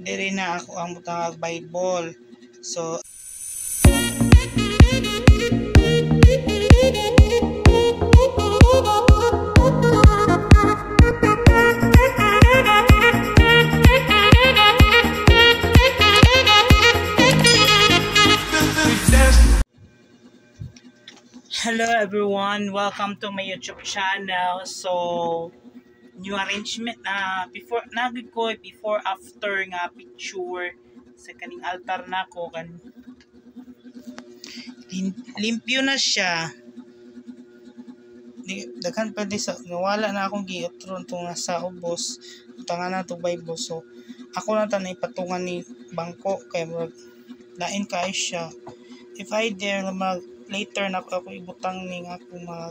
Diri na ako ang butang Bible. So hello everyone, welcome to my YouTube channel. So new arrangement na before after nga picture sa kaning altar nako kan limpyo na siya. Daghan pa di sa wala na akong giotron to nga sa ubos tangan na to Bible. So ako na tanay patungan ni bangko kay lain kay siya. If I dare mag later na ako ibutang ning ako mga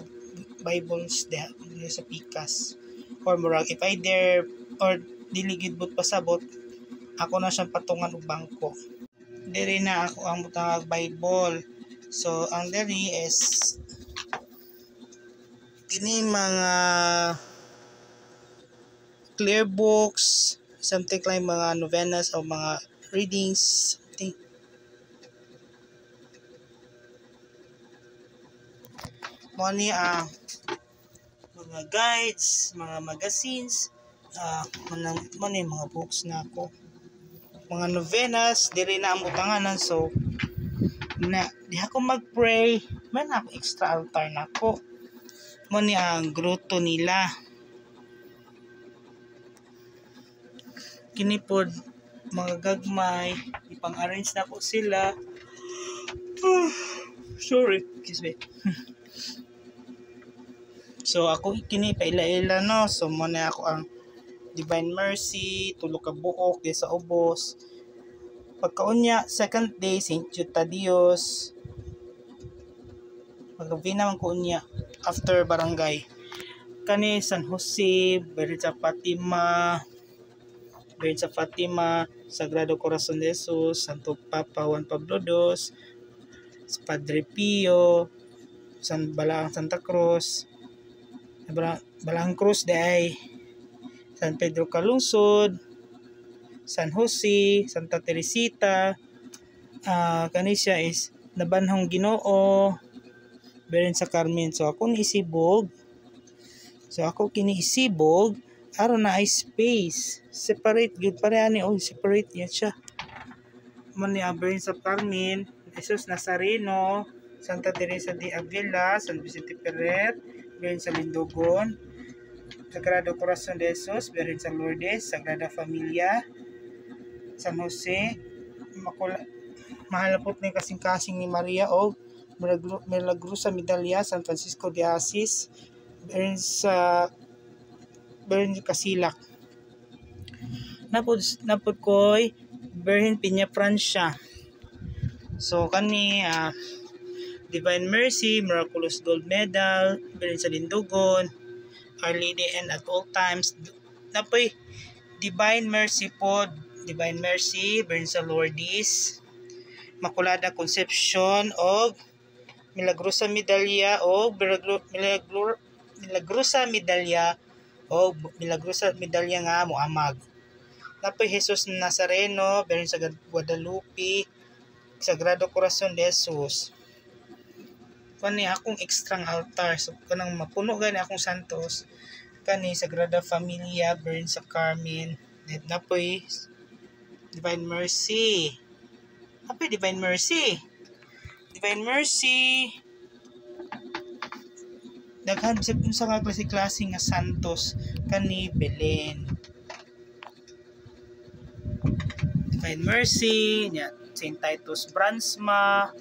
Bibles diha sa pikas or murag if I dare or diligid but pasabot ako na siyang patungan og bangko. Diri na ako ang butang Bible. So ang diri is kini mga clear books, something like mga novenas o mga readings, money mga guides, mga magazines, mga books na ako, mga novenas diri na ang butanganan. So na di ako mag-pray man ako extra altar na ako mo ni ang gruto nila kini pod mga gagmay ipang-arrange na ko sila. Sorry, excuse me. So ako kini paila-ila no. So mo na ako ang Divine Mercy, tulo ka buok di sa ubos. Pagkaunya second day Saint Jude Tadios. Magabi naman ko unya after barangay kani San Jose, Virgen sa Fatima, Sagrado Corazon de Jesus, Santo Papa Juan Pablo II, Padre Pio, Balaang Santa Cruz, Balaang Cruz day, San Pedro Calungsod, San Jose, Santa Teresita, kani siya is Nabanhong Ginoo, Beren sa Carmen. So ako ni isibog. So ako kini isibog aron na ay space. Separate gud pare ani separate yan siya. Man ni Beren sa Carmen, Jesus Nazareno, Santa Teresa de Avila, San Vicente Ferrer, Beren sa Lindogon, Sagrado Corazon de Jesus, Beren sa Lourdes, Sagrada Familia, San Jose, mahalapot ni kasing-kasing ni Maria o Milagrosa Medalla, San Francisco de Assis, Beren Casilak. Napod ko'y Beren Piña Francia. So kani Divine Mercy, Miraculous Gold Medal, Beren sa Lindogon, Our Lady and at all times. Napoy Divine Mercy pod, Divine Mercy, Beren sa Lourdes, Makulada Conception og Milagrosa Medalla o Milagrosa Medalla o Milagrosa Medalla nga moamag. Napoy Jesus Nazareno, Beren sa Guadalupe, Sagrado Corazon de Jesus. Kani akong extra altar. So kanang mapuno gani akong santos. Kani Sagrada Familia, Beren sa Carmen. Napoy Divine Mercy. Napoy Divine Mercy. Divine Mercy. Daghan sa nga klase nga santos kani Belen. Divine Mercy, nya Saint Titus Bransma.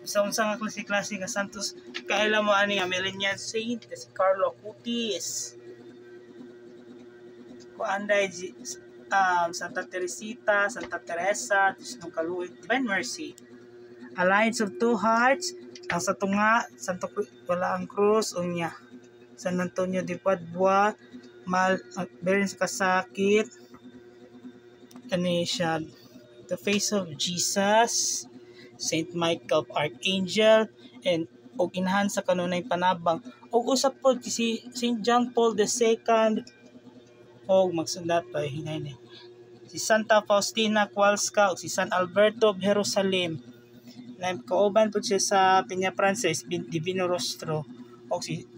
Sa nga klase nga santos kaila mo ani nga Millennial Saint si Carlo Acutis. Kuanday Santa Teresita, Santa Teresa, Tisnong Kaluit, Divine Mercy. Alliance of Two Hearts, ang sa tunga, Santo Balaang Cruz, unya. San Antonio de Padua, Beren sa Kasakit, siya, The Face of Jesus, Saint Michael Archangel, and og inahan sa kanunay panabang. Og usap po si Saint John Paul II, og magsundat pa hinay ni si si Santa Faustina Kowalska ug si San Alberto of Jerusalem. Kauban po siya sa Peña Frances Divino Rostro o si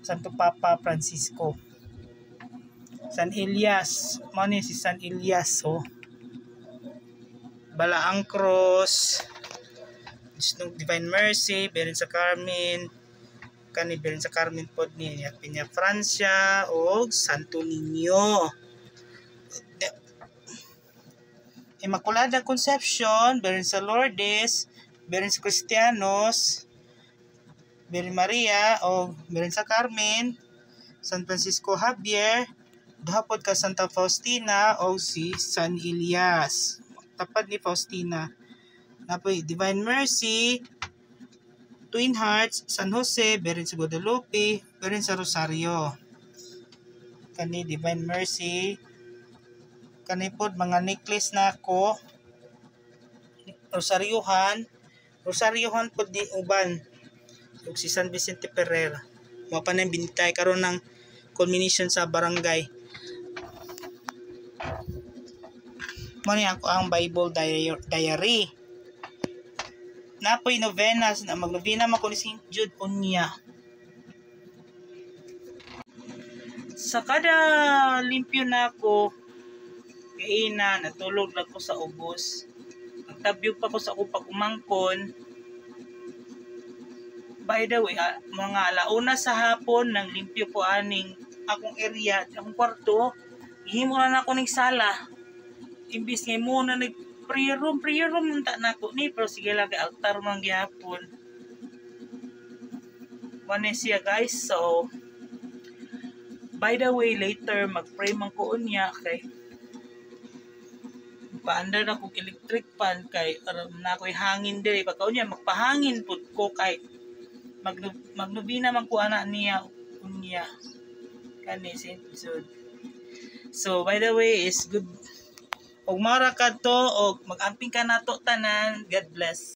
Santo Papa Francisco. San Elias, mo ni si San Elias Balaang Cross, Divine Mercy, Berin sa Carmen, kani Berin sa Carmen pod ni Peña Francia o Santo Niño. Immaculada Conception, Berin sa Lourdes, Berin sa Cristianos, Berin Maria o Berin sa Carmen, San Francisco Javier, dahapod ka Santa Faustina o si San Elias. Tapat ni Faustina. Napoy Divine Mercy, Twin Hearts, San Jose, Berin sa Guadalupe, Berin sa Rosario. Kani Divine Mercy. Kani pod mga necklace na ako. Rosaryohan pod di uban. Ug si San Vicente Ferrer. Mo pa nang bintay karon ng culmination sa barangay. Mo ni ako ang Bible diary. Napoy novenas na magnovena man ko ni St. Jude unya. Sa kada limpyo na ako kaina natulog lang ko sa ubos. Nagtabyog pa ko sa akong pag-umangkon. By the way, mga alauna sa hapon nang limpyo ko aning akong area, akong kwarto, ihimo na ako ning sala. Imbis nga mo na nag prayer room nunta na ako ni, pero sige lang kay altar man gyapon. Mane siya guys, so by the way later mag-pray man ko unya kay paandar na kong electric fan kay na ako'y hangin diri pagka unya magpahangin pud ko kay magnubina man ko ana niya unya kani sa episode. So by the way is good og mara kadto og mag-amping ka nato tanan. God bless.